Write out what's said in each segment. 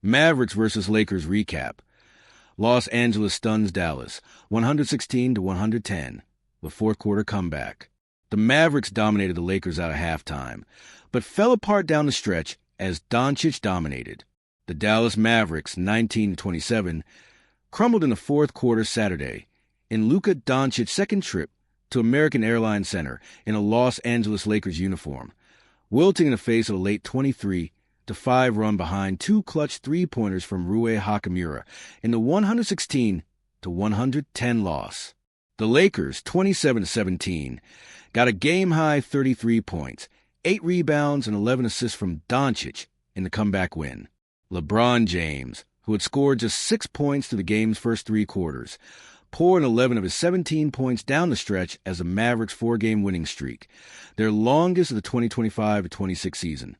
Mavericks versus Lakers recap. Los Angeles stuns Dallas, 116-110, with fourth-quarter comeback. The Mavericks dominated the Lakers out of halftime, but fell apart down the stretch as Dončić dominated. The Dallas Mavericks, 19-27, crumbled in the fourth quarter Saturday in Luka Dončić's second trip to American Airlines Center in a Los Angeles Lakers uniform, wilting in the face of a late 23-5 run behind two clutch three-pointers from Rui Hachimura in the 116-110 loss. The Lakers, 27-17, got a game-high 33 points, 8 rebounds, and 11 assists from Dončić in the comeback win. LeBron James, who had scored just 6 points through the game's first three quarters, poured 11 of his 17 points down the stretch as the Mavericks' four-game winning streak, their longest of the 2025-26 season,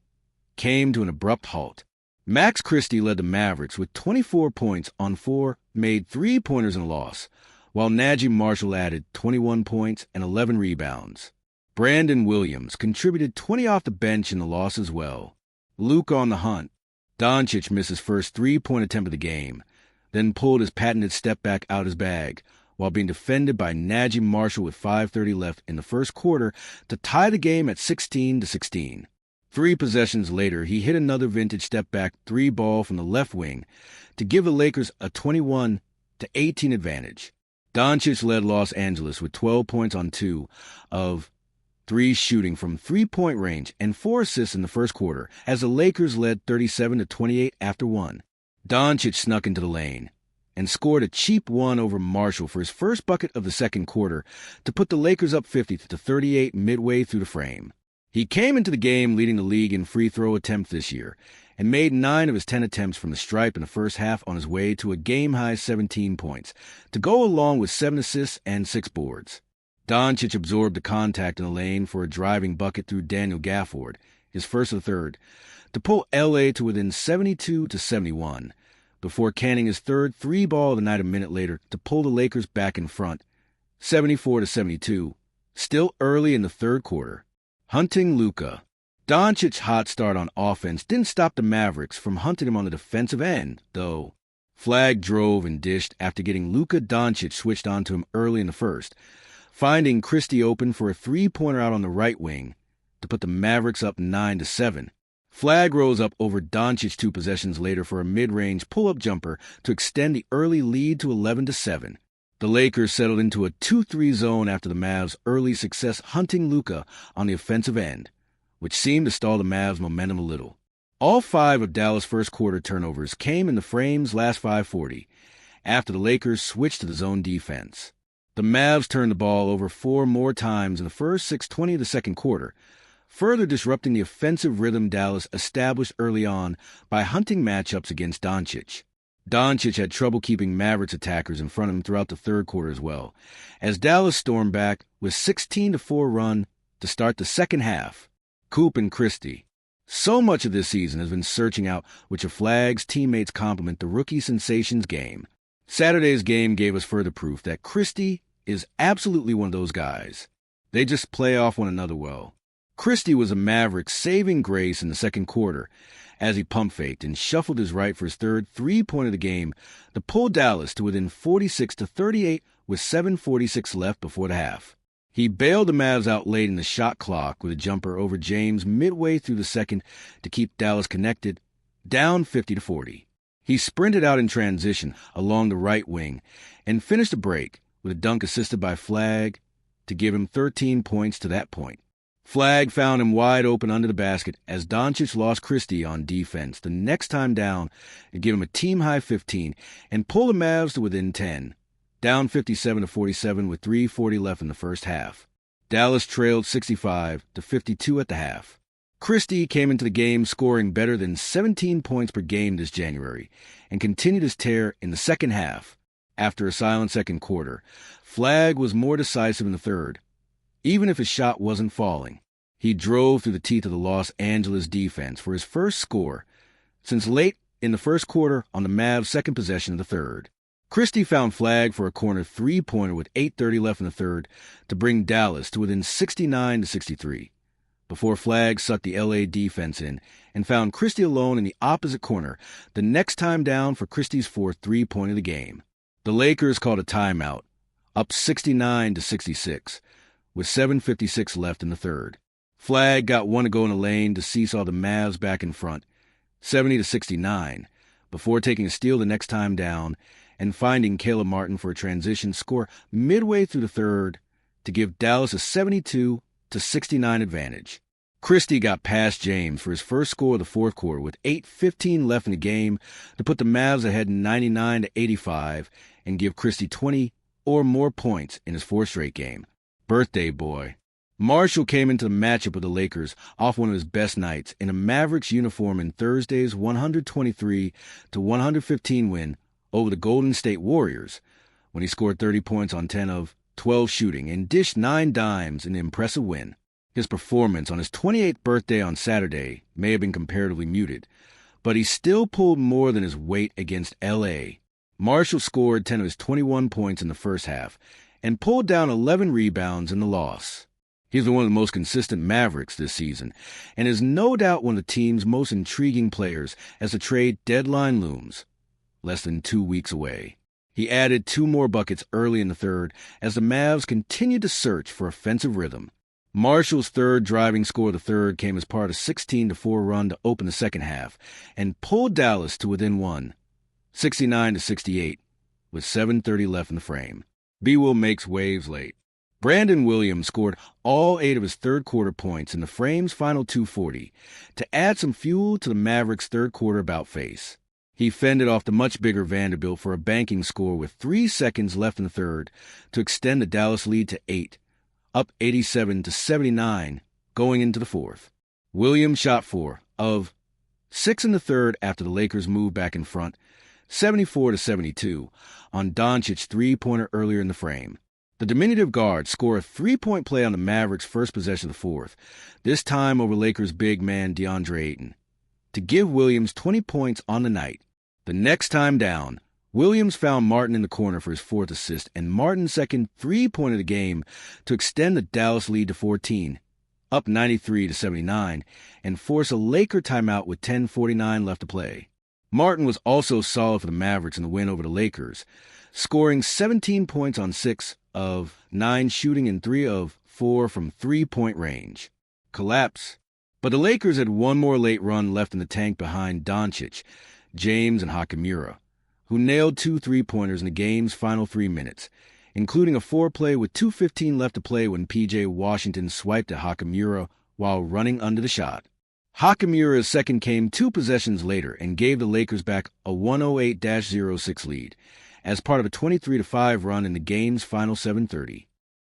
came to an abrupt halt. Max Christie led the Mavericks with 24 points on 4 made three-pointers in the loss, while Naji Marshall added 21 points and 11 rebounds. Brandon Williams contributed 20 off the bench in the loss as well. Luka on the hunt. Dončić missed his first three-point attempt of the game, then pulled his patented step-back out his bag, while being defended by Naji Marshall with 5:30 left in the first quarter to tie the game at 16-16. 3 possessions later, he hit another vintage step-back three ball from the left wing to give the Lakers a 21-18 advantage. Dončić led Los Angeles with 12 points on 2 of 3 shooting from three-point range and 4 assists in the first quarter, as the Lakers led 37-28 after 1. Dončić snuck into the lane and scored a cheap one over Marshall for his first bucket of the second quarter to put the Lakers up 50-38 midway through the frame. He came into the game leading the league in free throw attempts this year and made 9 of his 10 attempts from the stripe in the first half on his way to a game-high 17 points, to go along with 7 assists and 6 boards. Dončić absorbed the contact in the lane for a driving bucket through Daniel Gafford, his first of the third, to pull L.A. to within 72-71, before canning his third three-ball of the night a minute later to pull the Lakers back in front, 74-72, still early in the third quarter. Hunting Luka. Dončić's hot start on offense didn't stop the Mavericks from hunting him on the defensive end, though. Flag drove and dished after getting Luka Dončić switched onto him early in the first, finding Christie open for a three-pointer out on the right wing to put the Mavericks up 9-7. Flag rose up over Dončić 2 possessions later for a mid-range pull-up jumper to extend the early lead to 11-7. The Lakers settled into a 2-3 zone after the Mavs' early success hunting Luka on the offensive end, which seemed to stall the Mavs' momentum a little. All 5 of Dallas' first-quarter turnovers came in the frame's last 5:40, after the Lakers switched to the zone defense. The Mavs turned the ball over 4 more times in the first 6:20 of the second quarter, further disrupting the offensive rhythm Dallas established early on by hunting matchups against Dončić. Dončić had trouble keeping Mavericks attackers in front of him throughout the third quarter as well, as Dallas stormed back with 16-4 run to start the second half. Coop and Christie. So much of this season has been searching out which of Flag's teammates complement the rookie sensation's game. Saturday's game gave us further proof that Christie is absolutely one of those guys. They just play off one another well. Christie was a Maverick's saving grace in the second quarter as he pump-faked and shuffled his right for his third three-point of the game to pull Dallas to within 46-38 with 7:46 left before the half. He bailed the Mavs out late in the shot clock with a jumper over James midway through the second to keep Dallas connected, down 50-40. He sprinted out in transition along the right wing and finished the break with a dunk assisted by Flag to give him 13 points to that point. Flag found him wide open under the basket as Dončić lost Christie on defense the next time down and gave him a team-high 15 and pulled the Mavs to within 10, down 57-47 with 3:40 left in the first half. Dallas trailed 65-52 at the half. Christie came into the game scoring better than 17 points per game this January and continued his tear in the second half. After a silent second quarter, Flag was more decisive in the third. Even if his shot wasn't falling, he drove through the teeth of the Los Angeles defense for his first score since late in the first quarter on the Mavs' second possession of the third. Christie found Flag for a corner three-pointer with 8:30 left in the third to bring Dallas to within 69-63. before Flagg sucked the LA defense in and found Christie alone in the opposite corner the next time down for Christie's fourth three-point of the game. The Lakers called a timeout, up 69-66, with 7:56 left in the third. Flagg got one to go in the lane to seesaw the Mavs back in front, 70-69, before taking a steal the next time down and finding Caleb Martin for a transition score midway through the third to give Dallas a 72-69 advantage. Christie got past James for his first score of the fourth quarter with 8:15 left in the game to put the Mavs ahead 99-85 and give Christie 20 or more points in his fourth straight game. Birthday boy. Marshall came into the matchup with the Lakers off one of his best nights in a Mavericks uniform in Thursday's 123-115 win over the Golden State Warriors when he scored 30 points on 10 of 12 shooting and dished 9 dimes in an impressive win. His performance on his 28th birthday on Saturday may have been comparatively muted, but he still pulled more than his weight against L.A. Marshall scored 10 of his 21 points in the first half and pulled down 11 rebounds in the loss. He's been one of the most consistent Mavericks this season and is no doubt one of the team's most intriguing players as the trade deadline looms, less than 2 weeks away. He added 2 more buckets early in the third as the Mavs continued to search for offensive rhythm. Marshall's third driving score of the third came as part of a 16-4 run to open the second half and pulled Dallas to within one, 69-68, with 7:30 left in the frame. B-Will makes waves late. Brandon Williams scored all 8 of his third-quarter points in the frame's final 2:40 to add some fuel to the Mavericks' third-quarter about-face. He fended off the much bigger Vanderbilt for a banking score with 3 seconds left in the third to extend the Dallas lead to 8, up 87-79 going into the fourth. Williams shot 4 of 6 in the third after the Lakers moved back in front, 74-72, on Dončić's three-pointer earlier in the frame. The diminutive guard scored a three-point play on the Mavericks' first possession of the fourth, this time over Lakers' big man DeAndre Ayton, to give Williams 20 points on the night. The next time down, Williams found Martin in the corner for his fourth assist and Martin's second three-point of the game to extend the Dallas lead to 14, up 93-79, and force a Laker timeout with 10:49 left to play. Martin was also solid for the Mavericks in the win over the Lakers, scoring 17 points on 6 of 9 shooting and 3 of 4 from three-point range. Collapse. But the Lakers had one more late run left in the tank behind Dončić, James, and Hachimura, who nailed 2 three-pointers in the game's final 3 minutes, including a foreplay with 2:15 left to play when P.J. Washington swiped at Hachimura while running under the shot. Hachimura's second came 2 possessions later and gave the Lakers back a 108-06 lead as part of a 23-5 run in the game's final 7:30.